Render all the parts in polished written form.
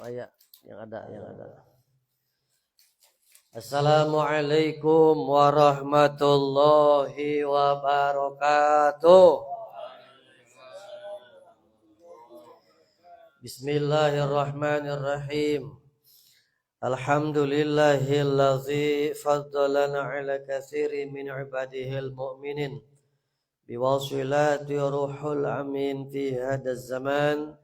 ayat yang ada. Assalamualaikum warahmatullahi wabarakatuh. Bismillahirrahmanirrahim. Alhamdulillahillazi faddalana ala katsirin min ibadihil mu'minin biwasilati ruhul amin fi hadaz zaman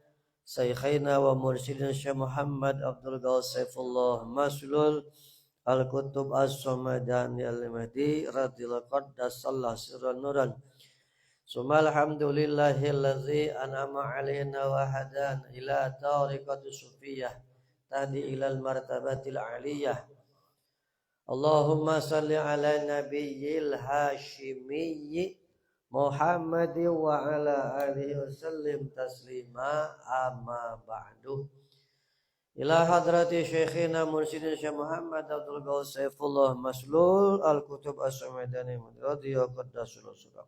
Sayyidina wa mursyidina Syekh Muhammad Abdul Ghausifullah Maslul Al-Kutub As-Samadani Al-Mahdi radhiyallahu qaddasallahu sirran nuran. Summa alhamdulillahillazi an'ama alaina wa hadana ila tariqati sufiyah tahdi ilal martabatil aliyah. Allahumma salli ala nabiyyil hashimiyyi Muhammad wa ala alihi wasallim taslima amma ba'du. Ila hadrati syekhina mursyidina Syekh Muhammad Abdul Ghausifullah Maslul Al-Kutub As-Samadani radhiyallahu qaddasul suram.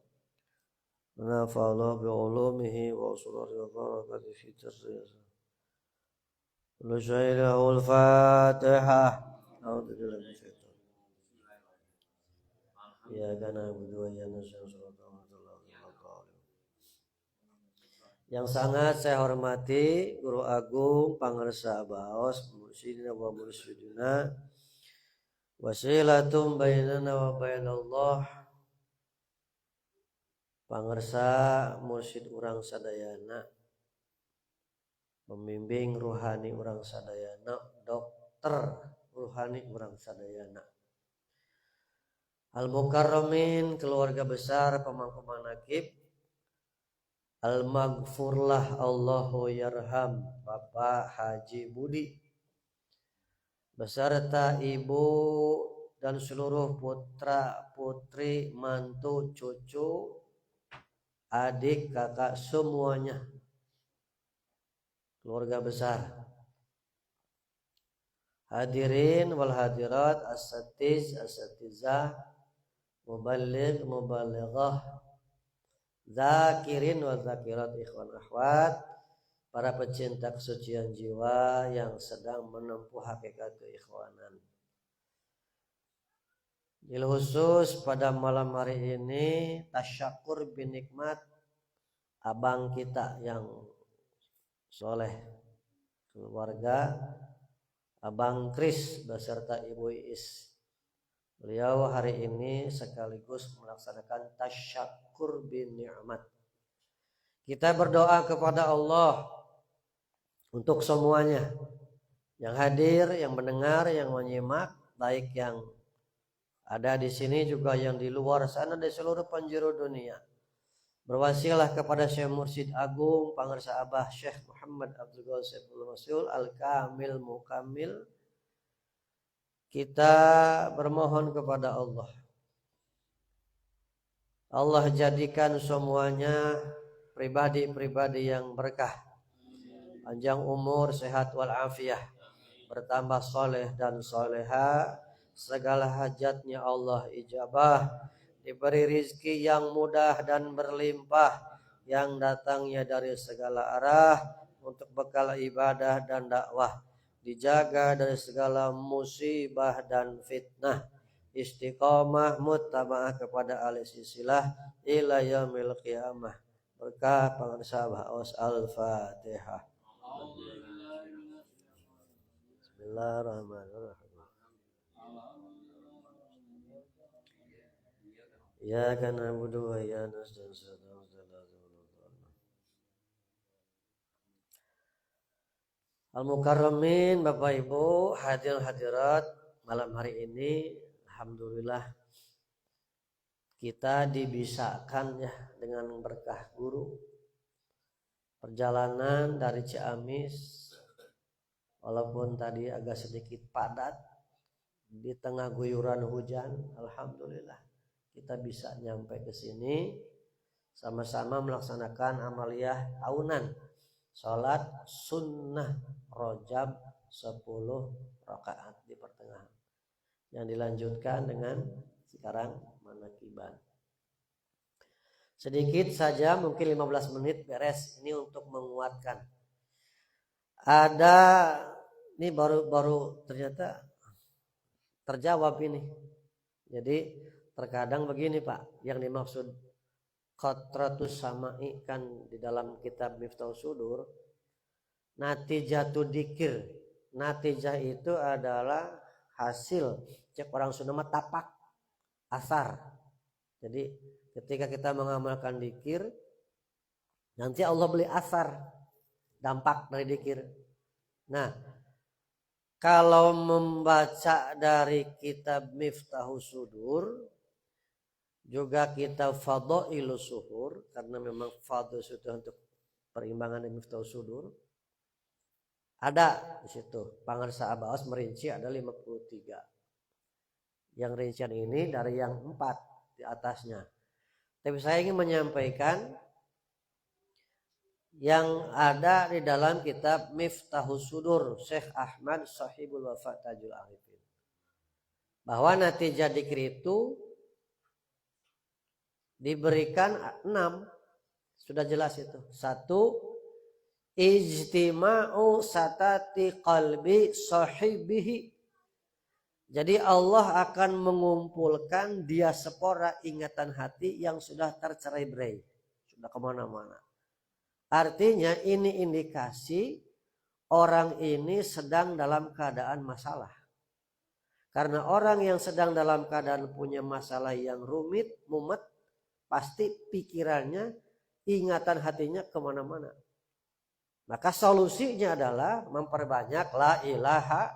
Nafa'allahu bi ulumihi wa usulari wa barakati fi tasriyah. Al Fatihah. A'udzu billahi minasyaitonir rajim. Ya kana budu ya nasya'u. Yang sangat saya hormati Guru Agung Pangarsa Baos Mursyidina wa Mursyidina wasilatum bainana wa bainallah Pangarsa Mursyid urang sadayana, pembimbing ruhani urang sadayana, dokter ruhani urang sadayana, Al-Mukarramin keluarga besar pemangku manaqib, Al-Maghfurlah Allahu Yarham Bapak Haji Budi beserta ibu dan seluruh putra putri mantu cucu adik kakak semuanya keluarga besar, hadirin wal hadirat, asatizah, muballigh muballighah, zakirin wa zakirat, ikhwan akhwat, para pecinta kesucian jiwa yang sedang menempuh hakikat keikhwanan. Bil khusus pada malam hari ini tasyakur binikmat abang kita yang soleh, keluarga Abang Kris beserta Ibu Iis. Beliau hari ini sekaligus melaksanakan tasyakur bin ni'mat. Kita berdoa kepada Allah untuk semuanya yang hadir, yang mendengar, yang menyimak, baik yang ada di sini juga yang di luar sana di seluruh penjuru dunia. Berwasilah kepada Syekh Mursyid Agung Pangarsa Abah Syekh Muhammad Abdul Ghausifullah Maslul Al-Kamil Mukamil. Kita bermohon kepada Allah. Allah jadikan semuanya pribadi-pribadi yang berkah, panjang umur, sehat walafiat, bertambah soleh dan soleha, segala hajatnya Allah ijabah, diberi rizki yang mudah dan berlimpah, yang datangnya dari segala arah untuk bekal ibadah dan dakwah, dijaga dari segala musibah dan fitnah, istiqomah muttaba'ah kepada ahli silsilah ila yaumil qiyamah. Berkah Pangarsa Baos. Al-Fatihah. Bismillahirrahmanirrahim. Ya kana na'budu wa iyyaka nasta'in. Al-Mukarramin, Bapak Ibu, hadirin hadirat, malam hari ini alhamdulillah kita dibisakan ya dengan berkah guru. Perjalanan dari Ciamis walaupun tadi agak sedikit padat di tengah guyuran hujan, alhamdulillah kita bisa nyampe ke sini sama-sama melaksanakan amaliyah tahunan salat sunnah Rajab 10 rakaat di pertengahan yang dilanjutkan dengan sekarang manakiban. Sedikit saja mungkin 15 menit beres ini untuk menguatkan. Ada Ini baru ternyata terjawab ini. Jadi terkadang begini Pak, yang dimaksud qatratus sama'i kan di dalam kitab Miftahus Sudur, natijatu dikir. Natijah itu adalah hasil, cek orang Sunda mah tapak, asar. Jadi ketika kita mengamalkan dikir, nanti Allah beli asar, dampak dari dikir. Nah, kalau membaca dari kitab Miftahus Sudur, juga kitab Fadhailus Suhur, karena memang Fadhailus Suhur untuk perimbangan Miftahus Sudur, ada di situ. Pangarsa Abaos merinci ada 53. Yang rincian ini dari yang 4 di atasnya. Tapi saya ingin menyampaikan yang ada di dalam kitab Miftahus Sudur Syekh Ahmad Sahibul Wafa Tajul Arifin, bahwa natijah dzikir itu diberikan 6. Sudah jelas itu. 1, ijtima'u satati qalbi sahibihi. Jadi Allah akan mengumpulkan diaspora ingatan hati yang sudah tercerai-berai, sudah kemana-mana. Artinya ini indikasi orang ini sedang dalam keadaan masalah. Karena orang yang sedang dalam keadaan punya masalah yang rumit, mumet, pasti pikirannya, ingatan hatinya kemana-mana. Maka solusinya adalah memperbanyak la ilaha.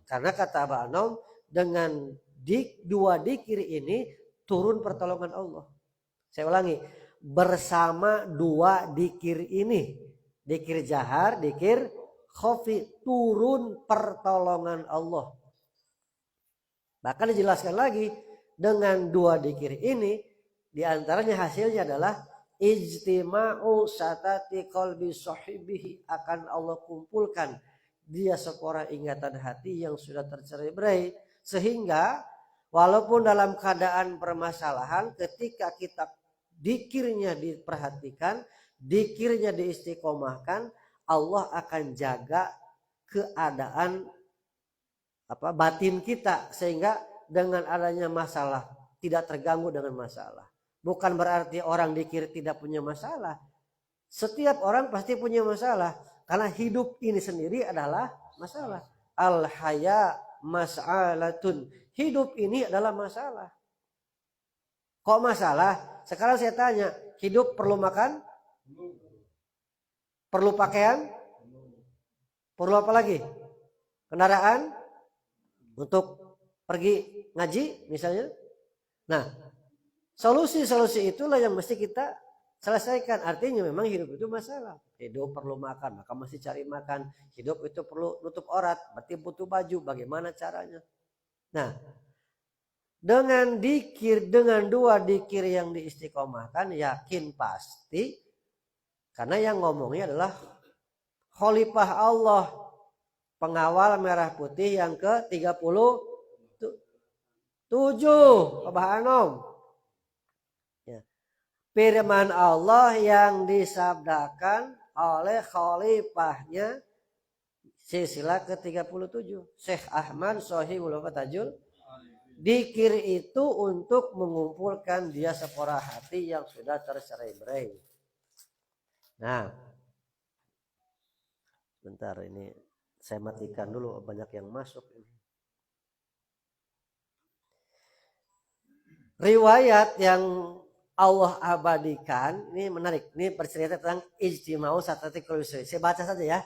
Karena kata Abah Anom, dengan 2 dzikir ini turun pertolongan Allah. Saya ulangi, bersama 2 dzikir ini, dzikir jahar, dzikir khafi, turun pertolongan Allah. Bahkan dijelaskan lagi, dengan 2 dzikir ini, diantaranya hasilnya adalah ijtima'u satati qalbi sahibihi, akan Allah kumpulkan dia seorang ingatan hati yang sudah tercerai-berai, sehingga walaupun dalam keadaan permasalahan, ketika kita dzikirnya diperhatikan, dzikirnya diistiqomahkan, Allah akan jaga keadaan batin kita, sehingga dengan adanya masalah tidak terganggu dengan masalah. Bukan berarti orang dzikir tidak punya masalah. Setiap orang pasti punya masalah, karena hidup ini sendiri adalah masalah. Al-haya mas'alatun. Hidup ini adalah masalah. Kok masalah? Sekarang saya tanya, hidup perlu makan? Perlu pakaian? Perlu apa lagi? Kendaraan? Untuk pergi ngaji misalnya? Nah, solusi-solusi itulah yang mesti kita selesaikan. Artinya memang hidup itu masalah. Hidup perlu makan, maka mesti cari makan. Hidup itu perlu nutup aurat, berarti butuh baju. Bagaimana caranya? Nah, dengan dzikir, dengan 2 dzikir yang diistiqomahkan, yakin pasti, karena yang ngomongnya adalah Khalifah Allah, pengawal merah putih yang ke-37, Abah Anom. Firman Allah yang disabdakan oleh khalifahnya silsilah ke-37 Syekh Ahmad Sahibul Wafa Tajul. Dzikir itu untuk mengumpulkan diaspora hati yang sudah tercerai-berai. Nah, sebentar ini saya matikan dulu, banyak yang masuk ini. Riwayat yang Allah abadikan, ini menarik. Ini bercerita tentang ijtima'u satati qalbi. Saya baca saja ya.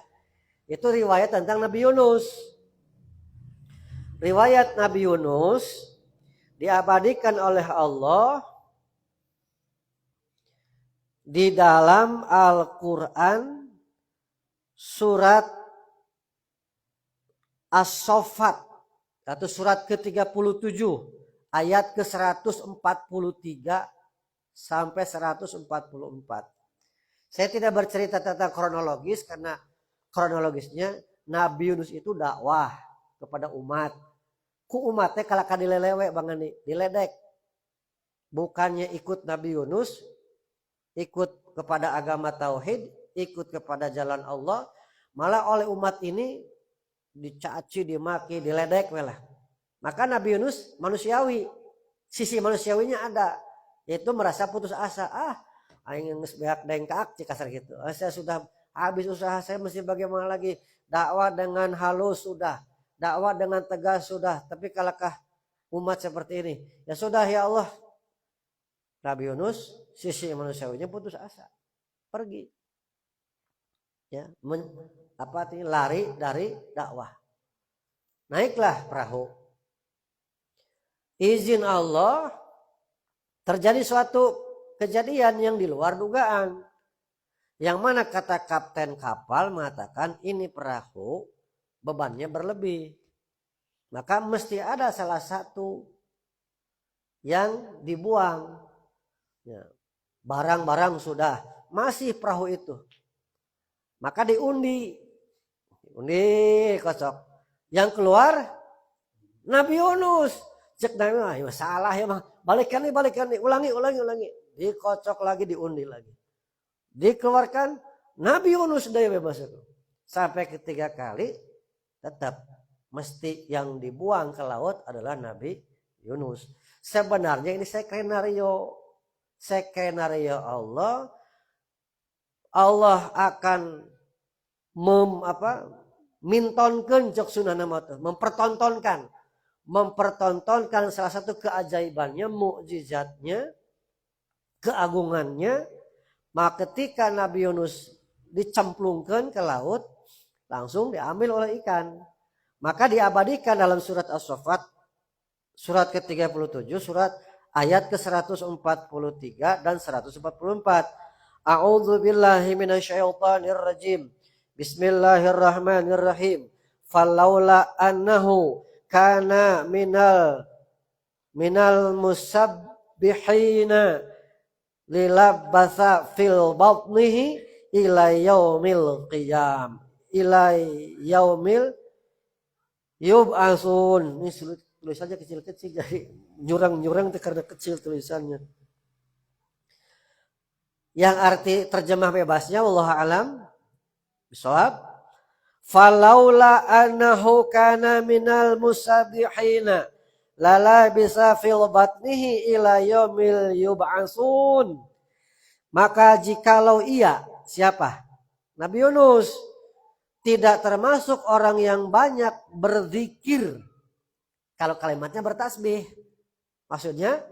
Itu riwayat tentang Nabi Yunus. Riwayat Nabi Yunus diabadikan oleh Allah di dalam Al-Quran surat As-Saffat atau surat ke-37 ayat ke-143 sampai 144. Saya tidak bercerita tentang kronologis karena kronologisnya Nabi Yunus itu dakwah kepada umat. Ku umatnya kalau dilelewe bangani, diledek. Bukannya ikut Nabi Yunus, ikut kepada agama tauhid, ikut kepada jalan Allah, malah oleh umat ini dicaci, dimaki, diledek lah. Maka Nabi Yunus manusiawi, sisi manusiawinya ada, yaitu merasa putus asa. Aing geus beak dengkak cik kasar gitu. Saya sudah habis usaha, saya mesti bagaimana lagi? Dakwah dengan halus sudah, dakwah dengan tegas sudah, tapi kalahkah umat seperti ini. Ya sudah ya Allah. Nabi Yunus sisi manusiawinya putus asa, pergi. Ya, lari dari dakwah. Naiklah perahu. Izin Allah, terjadi suatu kejadian yang di luar dugaan. Yang mana kata kapten kapal mengatakan ini perahu bebannya berlebih. Maka mesti ada salah satu yang dibuang. Ya, barang-barang sudah, masih perahu itu. Maka diundi kocok. Yang keluar Nabi Yunus. Cek Nabi, salah ya mah. Balikan nih, ulangi. Dikocok lagi, diundi lagi. Dikeluarkan Nabi Yunus dari bebas itu. Sampai ketiga kali tetap mesti yang dibuang ke laut adalah Nabi Yunus. Sebenarnya ini skenario Allah akan mempertontonkan salah satu keajaibannya, mukjizatnya, keagungannya. Maka ketika Nabi Yunus dicemplungkan ke laut, langsung diambil oleh ikan. Maka diabadikan dalam surat As-Saffat, surat ke-37, surat ayat ke-143 dan 144. A'udzu billahi minasyaitonir rajim. Bismillahirrahmanirrahim. Falaula annahu kana minal musabbihina lilabbatha fil batnihi ila yaumil qiyam ila yaumil yub'atsun. Ini tulisannya kecil-kecil jadi nyurang-nyurang karena kecil tulisannya. Yang arti terjemah bebasnya wallahu alam bisawab, falaula annahu kana minal musabbihina lala bisa fil batnihi ila yaumil yub'atsun. Maka jikalau ia, siapa? Nabi Yunus tidak termasuk orang yang banyak berzikir. Kalau kalimatnya bertasbih, maksudnya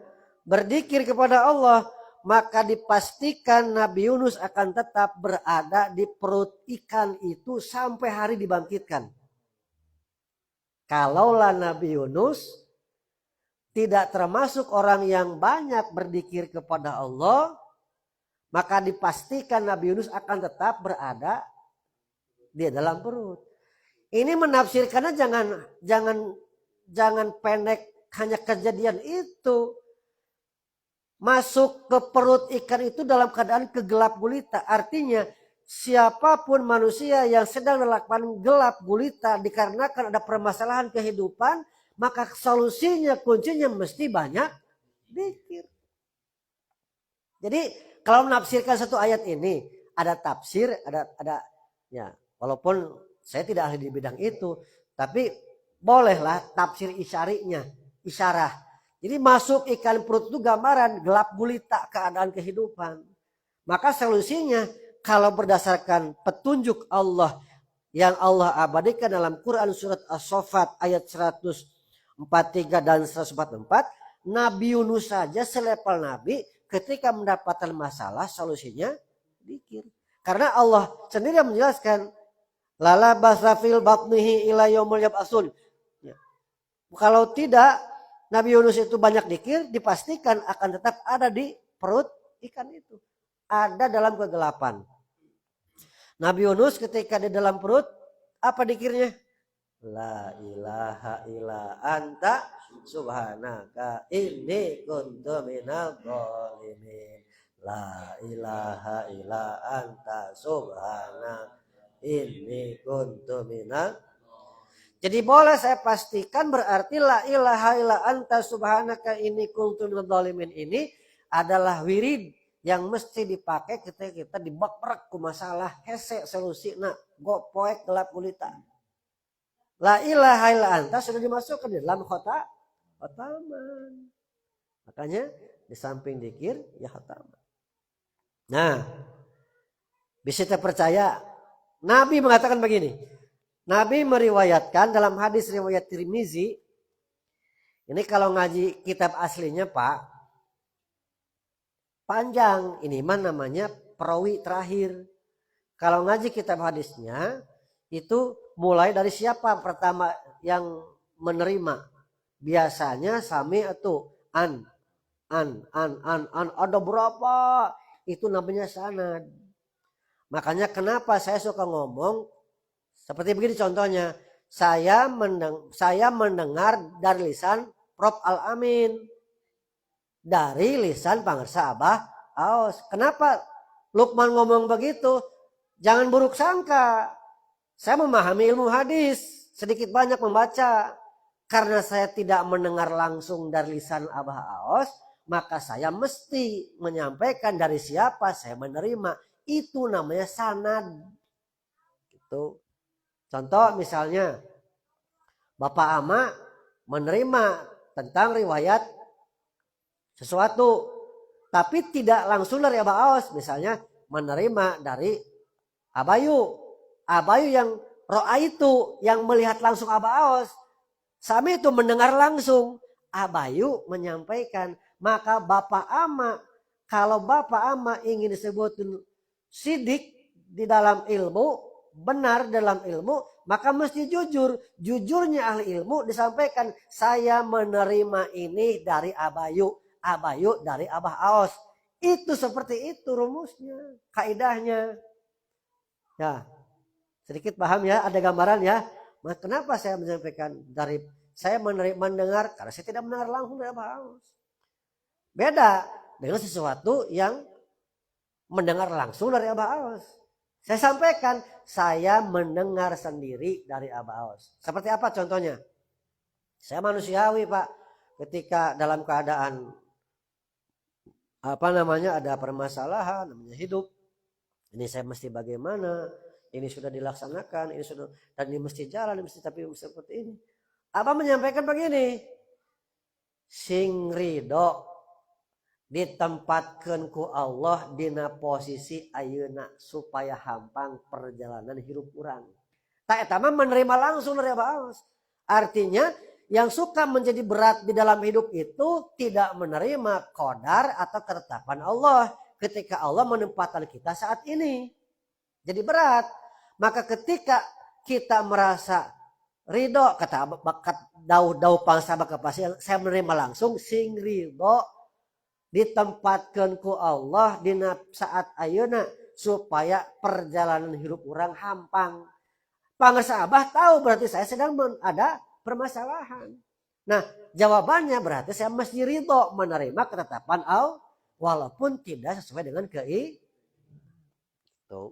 berzikir kepada Allah, maka dipastikan Nabi Yunus akan tetap berada di perut ikan itu sampai hari dibangkitkan. Kalaulah Nabi Yunus tidak termasuk orang yang banyak berzikir kepada Allah, maka dipastikan Nabi Yunus akan tetap berada di dalam perut. Ini menafsirkannya jangan pendek hanya kejadian itu. Masuk ke perut ikan itu dalam keadaan kegelap gulita. Artinya siapapun manusia yang sedang melakukan gelap gulita dikarenakan ada permasalahan kehidupan, maka solusinya, kuncinya mesti banyak zikir. Jadi kalau menafsirkan satu ayat ini, ada tafsir, ada ya, walaupun saya tidak ahli di bidang itu, tapi bolehlah tafsir isyarah. Jadi masuk ikan perut itu gambaran gelap gulita keadaan kehidupan. Maka solusinya kalau berdasarkan petunjuk Allah yang Allah abadikan dalam Quran surat As-Saffat ayat 143 dan 144, Nabi Yunus saja selevel Nabi ketika mendapatkan masalah solusinya zikir. Karena Allah sendiri yang menjelaskan lala basafil batnihi ila yaumil yab'atsun. Ya. Kalau tidak Nabi Yunus itu banyak zikir, dipastikan akan tetap ada di perut ikan itu. Ada dalam kegelapan. Nabi Yunus ketika di dalam perut, apa zikirnya? La ilaha illa anta subhanaka inni kuntu minal zalimin. La ilaha illa anta subhanaka inni kuntu minal. Jadi boleh saya pastikan berarti la ilaha illa anta subhanaka inni kuntu minal zalimin ini adalah wirid yang mesti dipakai ketika kita dibaprek ku masalah hese solusi nak go poek gelap gulita. La ilaha illa anta sudah dimasukkan di dalam khotaman. Makanya di samping dzikir ya khotaman. Nah, bisa kita percaya Nabi mengatakan begini. Nabi meriwayatkan dalam hadis riwayat Tirmizi. Ini kalau ngaji kitab aslinya Pak, panjang. Ini mah namanya perawi terakhir. Kalau ngaji kitab hadisnya, itu mulai dari siapa pertama yang menerima. Biasanya sami itu an. Ada berapa? Itu namanya sanad. Makanya kenapa saya suka ngomong seperti begini contohnya. Saya mendengar dari lisan Prof. Al-Amin. Dari lisan Pangersa Abah Aos. Kenapa Lukman ngomong begitu? Jangan buruk sangka. Saya memahami ilmu hadis. Sedikit banyak membaca. Karena saya tidak mendengar langsung dari lisan Abah Aos. Maka saya mesti menyampaikan dari siapa saya menerima. Itu namanya sanad. Gitu. Contoh misalnya. Bapak Ama menerima tentang riwayat sesuatu. Tapi tidak langsung dari Abah Aos. Misalnya menerima dari Abayu. Abayu yang ro'a itu. Yang melihat langsung Abah Aos. Sami itu mendengar langsung. Abayu menyampaikan. Maka Bapak Ama. Kalau Bapak Ama ingin disebut sidik di dalam ilmu. Benar dalam ilmu. Maka mesti jujur. Jujurnya ahli ilmu disampaikan. Saya menerima ini dari Abayu. Abayu dari Abah Aos. Itu seperti itu rumusnya. Kaidahnya. Ya. Sedikit paham ya. Ada gambaran ya. Nah, kenapa saya menyampaikan dari. Saya mendengar. Karena saya tidak mendengar langsung dari Abah Aos. Beda. Dengan sesuatu yang mendengar langsung dari Abah Aos. Saya sampaikan, saya mendengar sendiri dari Abah Aos. Seperti apa contohnya? Saya manusiawi Pak. Ketika dalam keadaan ada permasalahan, namanya hidup. Ini saya mesti bagaimana? Ini sudah dilaksanakan, dan ini mesti jalan, ini mesti tapi seperti ini. Abah menyampaikan begini. Sing ridho ditempatkan ku Allah dina posisi ayeuna supaya hampang perjalanan hidup urang. Tak eta mah menerima langsung dari Abah Aos. Artinya yang suka menjadi berat di dalam hidup itu tidak menerima qadar atau ketetapan Allah ketika Allah menempatkan kita saat ini. Jadi berat. Maka ketika kita merasa ridho kata daud pangsa bakapasi saya menerima langsung sing ridho ditempatkan ku Allah di saat ayeuna supaya perjalanan hidup orang hampang. Pangersa Abah tahu berarti saya sedang ada permasalahan. Nah, jawabannya berarti saya mesti ridho menerima ketetapan Allah walaupun tidak sesuai dengan itu.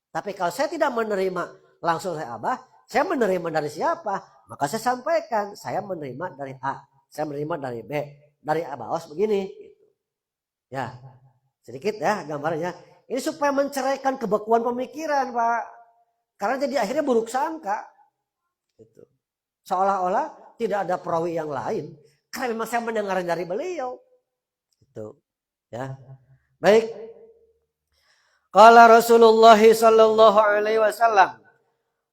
Tapi kalau saya tidak menerima langsung dari Abah, saya menerima dari siapa? Maka saya sampaikan, saya menerima dari A, saya menerima dari B. Dari Abah Aos begini. Ya, sedikit ya gambarnya. Ini supaya menceraikan kebekuan pemikiran Pak. Karena jadi akhirnya buruk sangka. Gitu. Seolah-olah tidak ada perawi yang lain. Karena memang saya mendengar dari beliau. Gitu. Ya. Baik. Qala Rasulullah sallallahu alaihi wasallam.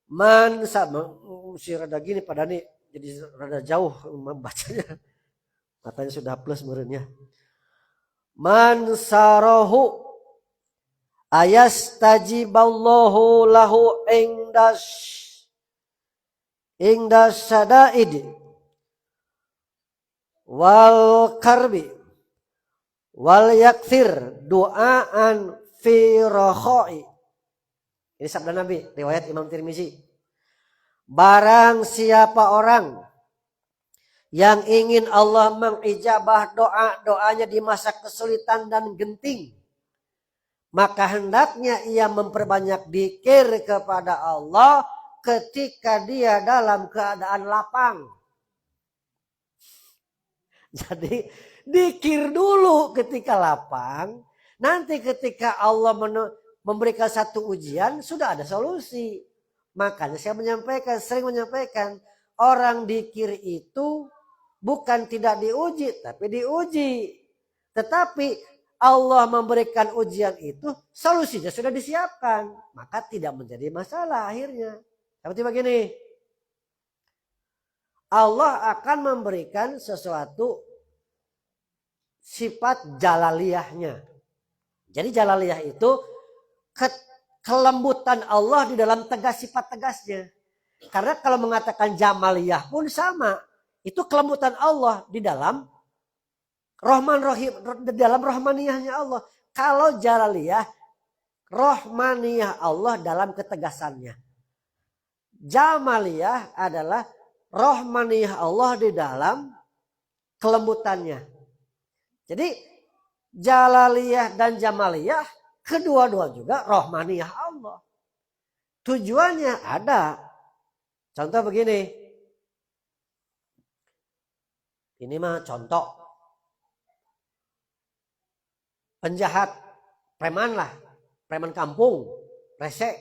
Man sama si rada gini pada nih jadi rada jauh membacanya. Matanya sudah plus merenya. Man sarahu ayastajiballahu lahu indas sadaid wal karbi wal yakthir du'aan fi rakhai. Ini sabda Nabi riwayat Imam Tirmizi. Barang siapa orang yang ingin Allah mengijabah doanya di masa kesulitan dan genting. Maka hendaknya ia memperbanyak dzikir kepada Allah ketika dia dalam keadaan lapang. Jadi dzikir dulu ketika lapang. Nanti ketika Allah memberikan satu ujian sudah ada solusi. Makanya saya sering menyampaikan, orang dikir itu bukan tidak diuji, tapi diuji. Tetapi Allah memberikan ujian itu, solusinya sudah disiapkan. Maka tidak menjadi masalah akhirnya. Seperti begini. Allah akan memberikan sesuatu sifat jalaliyahnya. Jadi jalaliyah itu kelembutan Allah di dalam tegas sifat tegasnya. Karena kalau mengatakan jamaliyah pun sama. Itu kelembutan Allah di dalam Rahman Rahim, di dalam rahmaniyahnya Allah. Kalau jalaliyah, rahmaniyah Allah dalam ketegasannya. Jamaliyah adalah rahmaniyah Allah di dalam kelembutannya. Jadi jalaliyah dan jamaliyah kedua-dua juga rahmaniyah Allah. Tujuannya ada. Contoh begini. Ini mah contoh. Penjahat, preman lah. Preman kampung, resek.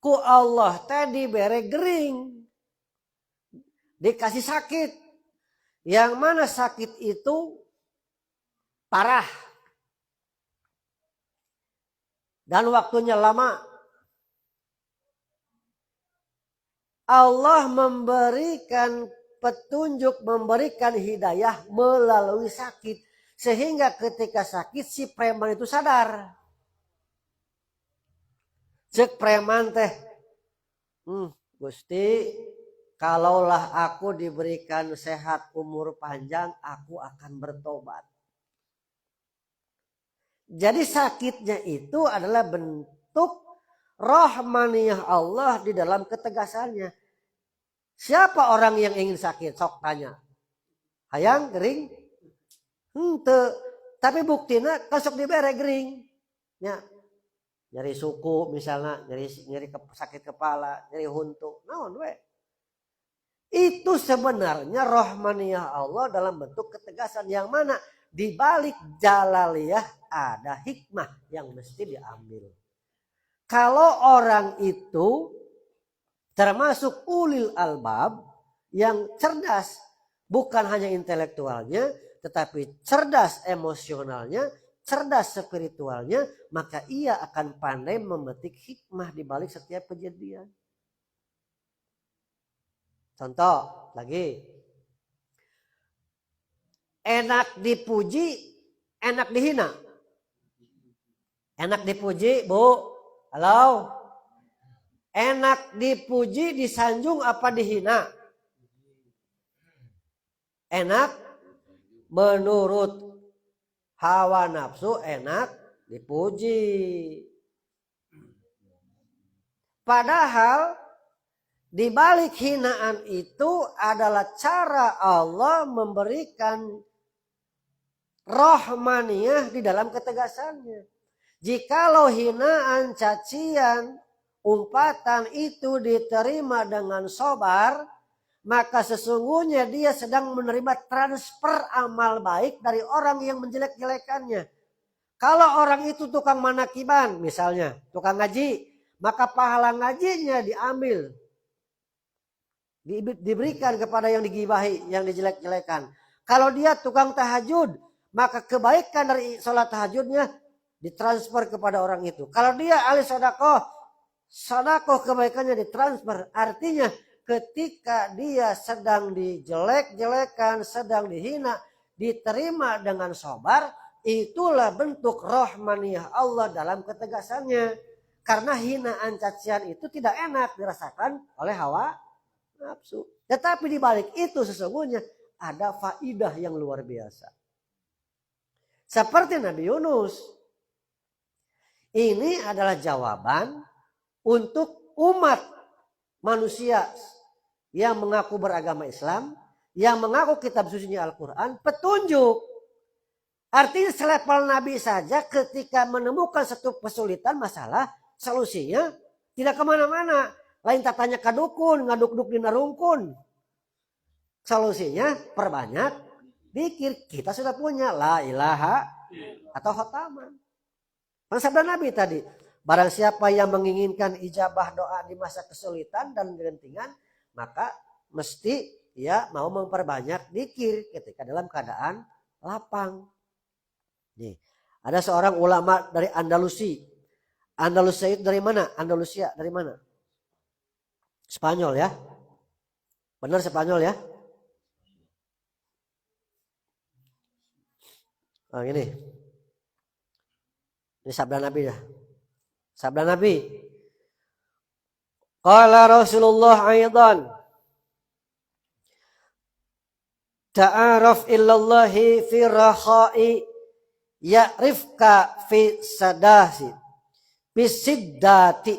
Ku Allah tadi bere gering. Dikasih sakit. Yang mana sakit itu parah. Dan waktunya lama. Allah memberikan petunjuk, memberikan hidayah melalui sakit. Sehingga ketika sakit si preman itu sadar. Cek preman teh. Gusti, kalaulah aku diberikan sehat umur panjang, aku akan bertobat. Jadi sakitnya itu adalah bentuk rahmaniyah Allah di dalam ketegasannya. Siapa orang yang ingin sakit? Sok tanya. Hayang gering? Tapi buktinya kasok dibere gering. Ya. Nyeri suku misalnya, nyeri sakit kepala, nyeri huntu. Naon we? Itu sebenarnya rahmaniyah Allah dalam bentuk ketegasan yang mana di balik jalaliyah ada hikmah yang mesti diambil. Kalau orang itu termasuk ulil albab yang cerdas, bukan hanya intelektualnya, tetapi cerdas emosionalnya, cerdas spiritualnya, maka ia akan pandai memetik hikmah di balik setiap kejadian. Contoh lagi. Enak dipuji, enak dihina. Enak dipuji, Bu. Halo. Enak dipuji, disanjung apa dihina? Enak menurut hawa nafsu enak dipuji. Padahal di balik hinaan itu adalah cara Allah memberikan rahmaniyah di dalam ketegasannya. Jikalau hinaan, cacian, umpatan itu diterima dengan sabar, maka sesungguhnya dia sedang menerima transfer amal baik dari orang yang menjelek-jelekannya. Kalau orang itu tukang manakiban misalnya, tukang ngaji, maka pahala ngajinya diambil. Diberikan kepada yang digibahi, yang dijelek-jelekan. Kalau dia tukang tahajud, maka kebaikan dari sholat tahajudnya ditransfer kepada orang itu. Kalau dia ahli sodakoh kebaikannya ditransfer. Artinya ketika dia sedang dijelek-jelekan, sedang dihina, diterima dengan sabar, itulah bentuk rahmaniyah Allah dalam ketegasannya. Karena hinaan cacian itu tidak enak dirasakan oleh hawa nafsu. Tetapi di balik itu sesungguhnya ada faidah yang luar biasa. Seperti Nabi Yunus. Ini adalah jawaban untuk umat manusia yang mengaku beragama Islam, yang mengaku kitab sucinya Al-Quran, petunjuk. Artinya selevel Nabi saja ketika menemukan satu kesulitan masalah, solusinya tidak kemana-mana. Lain tatanya ke dukun, ngaduk-duk di narungkun. Solusinya perbanyak zikir. Kita sudah punya la ilaha atau khotaman. Sabda Nabi tadi, Barang siapa yang menginginkan ijabah doa di masa kesulitan dan kegentingan, maka mesti ia mau memperbanyak zikir ketika dalam keadaan lapang. Nih, ada seorang ulama dari Andalusia. Andalusia itu dari mana? Andalusia dari mana? Spanyol ya. Benar Spanyol ya? Oh, ini sabda Nabi ya. Sabda Nabi. Qala Rasulullah aidan. Ta'araf illallahi fi rakhai ya'rifka fi sadasi bisiddati.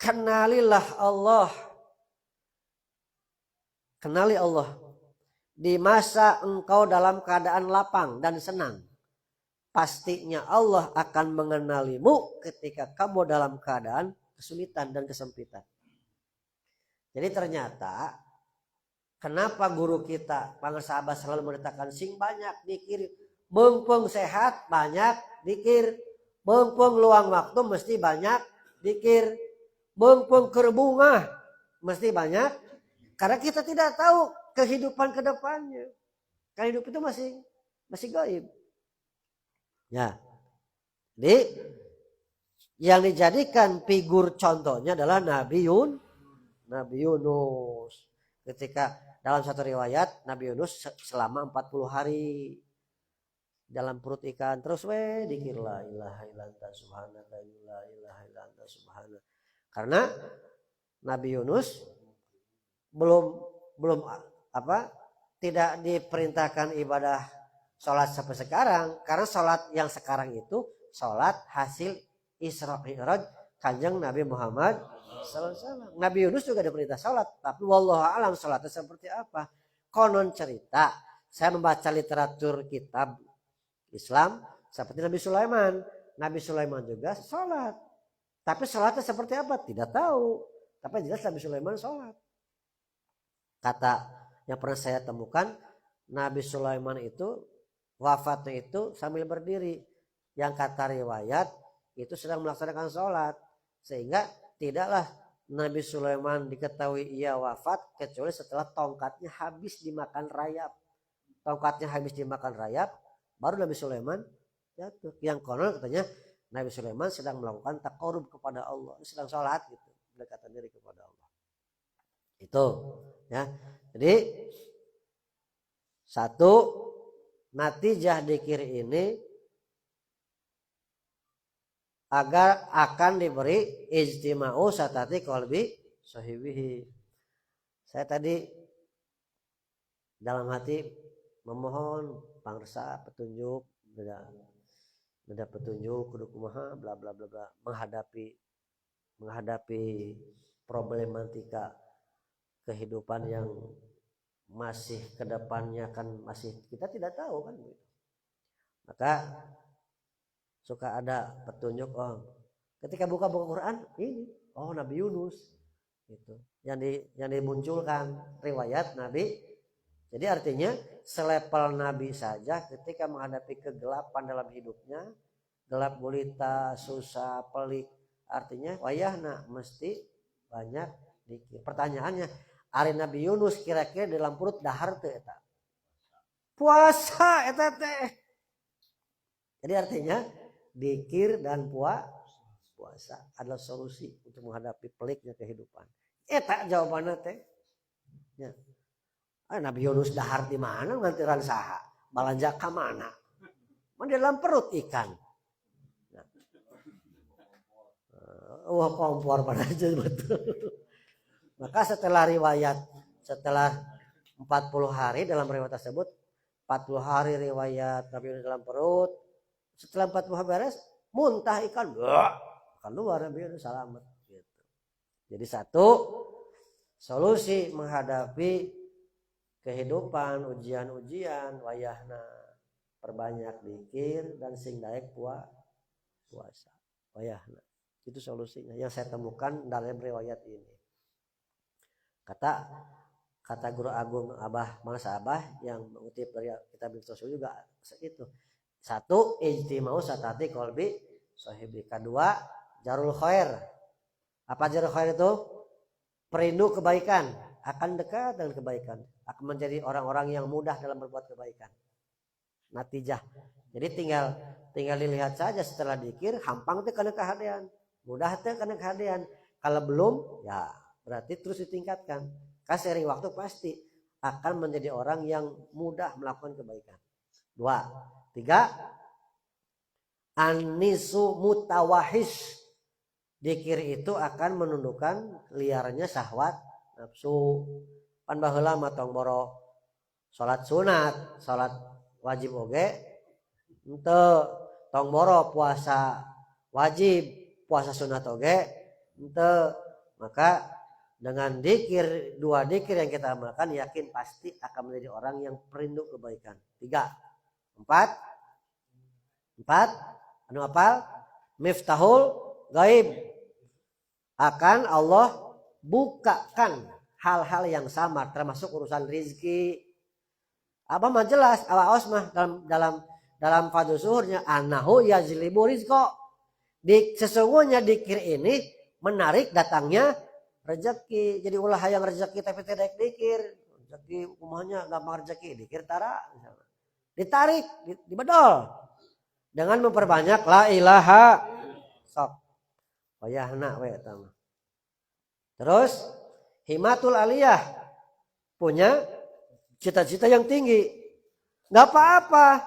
Kenalilah Allah. Kenali Allah di masa engkau dalam keadaan lapang dan senang. Pastinya Allah akan mengenalimu ketika kamu dalam keadaan kesulitan dan kesempitan. Jadi ternyata kenapa guru kita Pangesahabas selalu menetapkan sing banyak dikir, mumpung sehat banyak dikir, mumpung luang waktu mesti banyak dikir, mumpung kerbunga mesti banyak, karena kita tidak tahu kehidupan ke depannya. Karena hidup itu masih gaib. Ya. Jadi yang dijadikan figur contohnya adalah Nabi Yunus. Ketika dalam satu riwayat Nabi Yunus selama 40 hari dalam perut ikan terus dikir la ilaha illa anta subhanaka la ilaha illa anta subhanaka. Karena Nabi Yunus belum tidak diperintahkan ibadah sholat sampai sekarang, karena sholat yang sekarang itu sholat hasil Isra Mi'raj Kanjeng Nabi Muhammad SAW. Nabi Yunus juga diperintah sholat, tapi wallahu alam sholatnya seperti apa. Konon cerita, saya membaca literatur kitab Islam seperti Nabi Sulaiman. Nabi Sulaiman juga sholat, tapi sholatnya seperti apa tidak tahu. Tapi jelas Nabi Sulaiman sholat. Kata yang pernah saya temukan, Nabi Sulaiman itu wafatnya itu sambil berdiri. Yang kata riwayat itu sedang melaksanakan sholat. Sehingga tidaklah Nabi Sulaiman diketahui ia wafat kecuali setelah tongkatnya habis dimakan rayap. Tongkatnya habis dimakan rayap, baru Nabi Sulaiman jatuh. Yang konon katanya Nabi Sulaiman sedang melakukan taqarrub kepada Allah, sedang sholat gitu, mendekatkan diri kepada Allah. Itu ya. Jadi satu, natijah dzikir ini agar akan diberi ijtima'u satati qalbi sahibihi. Saya tadi dalam hati memohon pangsa petunjuk, beda petunjuk kudu kumaha bla bla bla bla menghadapi problematika kehidupan yang masih kedepannya kan masih kita tidak tahu kan. Maka suka ada petunjuk, oh ketika buka Quran ini Nabi Yunus gitu yang dimunculkan riwayat Nabi. Jadi artinya selevel Nabi saja ketika menghadapi kegelapan dalam hidupnya, gelap gulita, susah, pelik, artinya wayahna mesti banyak dikir. Pertanyaannya, ari Nabi Yunus kira-kira dalam perut dahar teh eta? Puasa eta teh. Jadi artinya dikir dan puasa adalah solusi untuk menghadapi peliknya kehidupan. Eta jawabannya teh. Ya. Nabi Yunus dahar di mana ngantiran saha? Balanja ka mana? Di dalam perut ikan. Kompor pada aja betul. Maka setelah 40 hari dalam riwayat tersebut, 40 hari riwayat Nabi Yunus dalam perut. Setelah 40 hari beres, muntah ikan. Keluar Nabi Yunus selamat gitu. Jadi satu, solusi menghadapi kehidupan, ujian-ujian, wayahna perbanyak dzikir dan sing daek puasa. Wayahna. Itu solusinya yang saya temukan dalam riwayat ini. Kata Guru Agung Abah Mangsa Abah yang mengutip dari kitab Rasul juga itu. Satu, ijtima'u satati qalbi sahibi. Kedua, jarul khair. Apa jarul khair itu? Perindu kebaikan, akan dekat dengan kebaikan, akan menjadi orang-orang yang mudah dalam berbuat kebaikan. Natijah. Jadi tinggal dilihat saja setelah dikir, hampang teh kana kehadian, mudah teh kana kehadian. Kalau belum, ya berarti terus ditingkatkan. Seiring waktu pasti akan menjadi orang yang mudah melakukan kebaikan. 2, 3, anisu mutawahish. Dikir itu akan menundukkan liarnya syahwat nafsu. Pan baheula mah tong boro salat sunat, salat wajib oge henteu, tong boro puasa wajib, puasa sunat oge henteu. Maka dengan dikir, 2 dikir yang kita amalkan, yakin pasti akan menjadi orang yang perindu kebaikan. 3, 4, anu apal? Miftahul gaib. Akan Allah bukakan hal-hal yang samar, termasuk urusan rizki. Abah mah jelas, awas mah dalam fadhu suhurnya, anahu yazlibu rizqo. Sesungguhnya dikir ini menarik datangnya rezeki. Jadi ulah hayang rezeki tapi tidak dikir. Rezeki umahnya gampang rezeki, dikir tara misalnya. Ditarik, dibedol. Dengan memperbanyak la ilaha sok. Wayahna we eta mah. Terus himatul aliyah, punya cita-cita yang tinggi. Enggak apa-apa.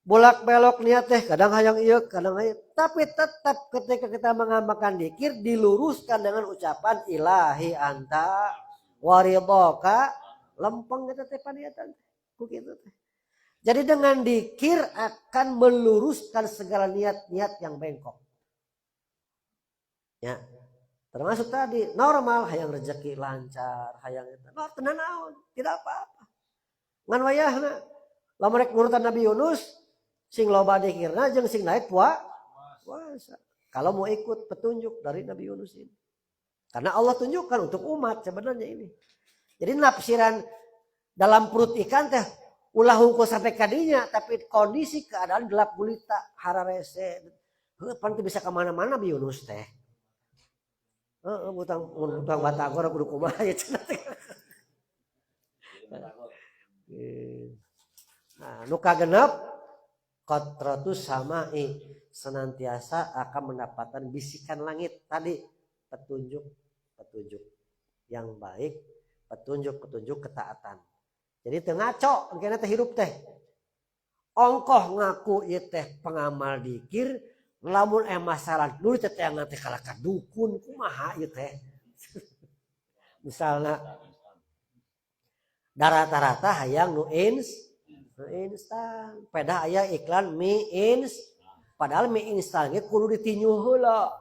Bolak-belok niat teh, kadang hayang ieu, kadang hayang. Tapi tetap ketika kita mengamalkan dikir diluruskan dengan ucapan ilahi anta waridhaka, lempeng eta teh paniatan ku kitu teh. Jadi dengan dikir akan meluruskan segala niat-niat yang bengkok. Ya, termasuk tadi normal hayang rezeki lancar, hayang itu. No, tenan naon, tidak apa-apa. Ngan wayahna lamun rek nurutan Nabi Yunus, sing loba dikirna jeung sing naik puasa. Kalau mau ikut petunjuk dari Nabi Yunus ini. Karena Allah tunjukkan untuk umat sebenarnya ini. Jadi nafsiran dalam perut ikan teh ulah hungkul sampai kadinya, tapi kondisi keadaan gelap gulita, hararese. Pan bisa kemana-mana Nabi Yunus teh. Butang batagor kudu kumaha ya cenah teh. Nah, nu kagenep qatratus samai, senantiasa akan mendapatkan bisikan langit tadi, petunjuk yang baik, petunjuk ketaatan. Jadi teu ngaco engkena teh hirup teh. Ongkoh ngaku ieu teh pengamal dikir, lamun masalah dulu teh teh kalaka dukun kumaha ieu teh. Misalna rata-rata hayang nu instan. Peda aya iklan mie padahal mie instan ge kudu ditinyu heula.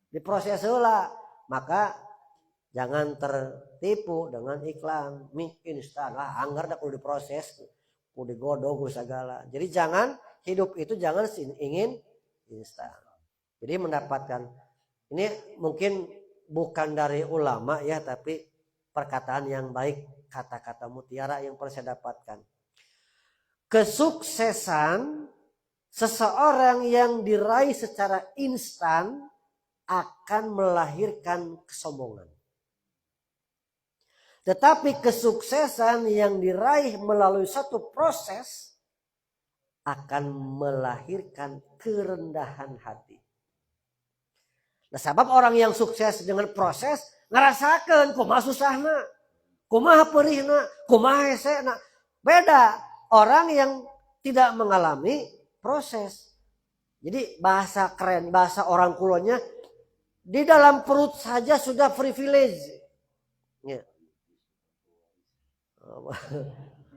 Diproses heula. Maka jangan tertipu dengan iklan mie instan. Lah anggar da kudu diproses, kudu digodog segala. Jadi jangan hidup itu jangan ingin instan. Jadi mendapatkan, ini mungkin bukan dari ulama ya, tapi perkataan yang baik, kata-kata mutiara yang pernah saya dapatkan. Kesuksesan seseorang yang diraih secara instan akan melahirkan kesombongan. Tetapi kesuksesan yang diraih melalui satu proses akan melahirkan kerendahan hati. Nah, sebab orang yang sukses dengan proses ngerasakan kumaha susahna, kumaha perihna, kumaha hesena. Beda orang yang tidak mengalami proses. Jadi bahasa keren, bahasa orang kulonya, di dalam perut saja sudah privilege. Ya.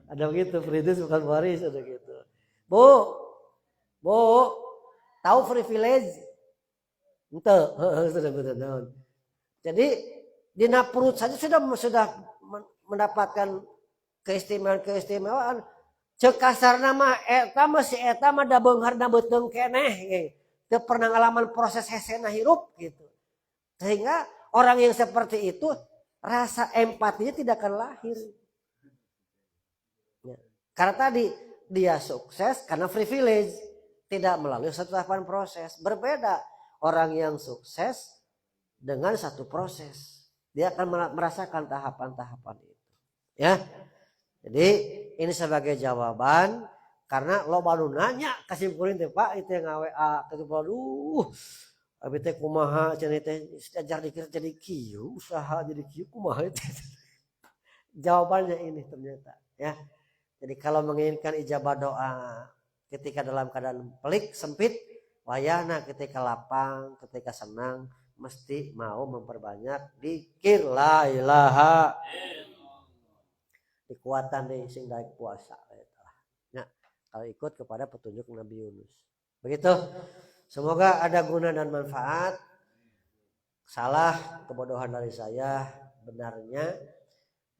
Ada begitu, privilege bukan waris, ada gitu. Bu, tahu privilege? Ente, sudah. Jadi di perut saja sudah mendapatkan keistimewaan. Cek kasarna mah eta mah da beunghar da beuteung keneh. Teu pernah ngalaman proses hesena hirup gitu. Sehingga orang yang seperti itu rasa empatinya tidak akan lahir. Ya. Karena tadi dia sukses karena privilege. tidak melalui satu tahapan proses. Berbeda orang yang sukses dengan satu proses. Dia akan merasakan tahapan-tahapan itu. Ya. Jadi ini sebagai jawaban karena lo baru nanya kasimpulin teh Pak itu yang WA ketua abi teh kumaha cenah teh ajar dikir jadi kieu usaha jadi kieu kumaha itu. Jawabannya ini ternyata ya. Jadi kalau menginginkan ijabah doa ketika dalam keadaan pelik sempit, wayahna ketika lapang, ketika senang mesti mau memperbanyak zikir la ilaha dikuatan deh sing daek puasa ya, kalau ikut kepada petunjuk Nabi Yunus. Begitu. Semoga ada guna dan manfaat. Salah kebodohan dari saya, benarnya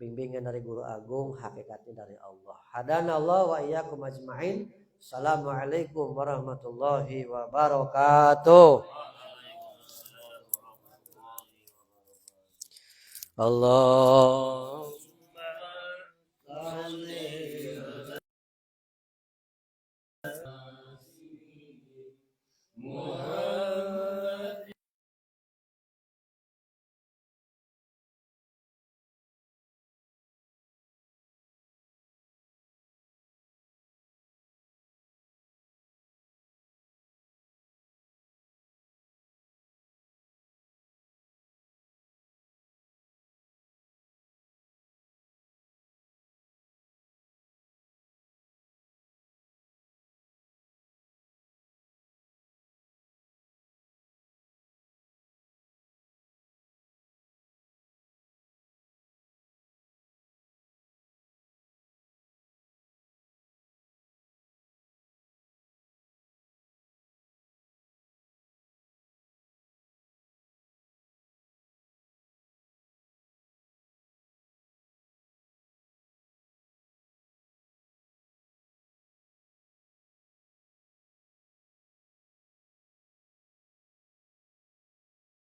bimbingan dari guru agung, hakikatnya dari Allah. Hadanallah wa iyyakum ajmain. Assalamualaikum warahmatullahi wabarakatuh. Allah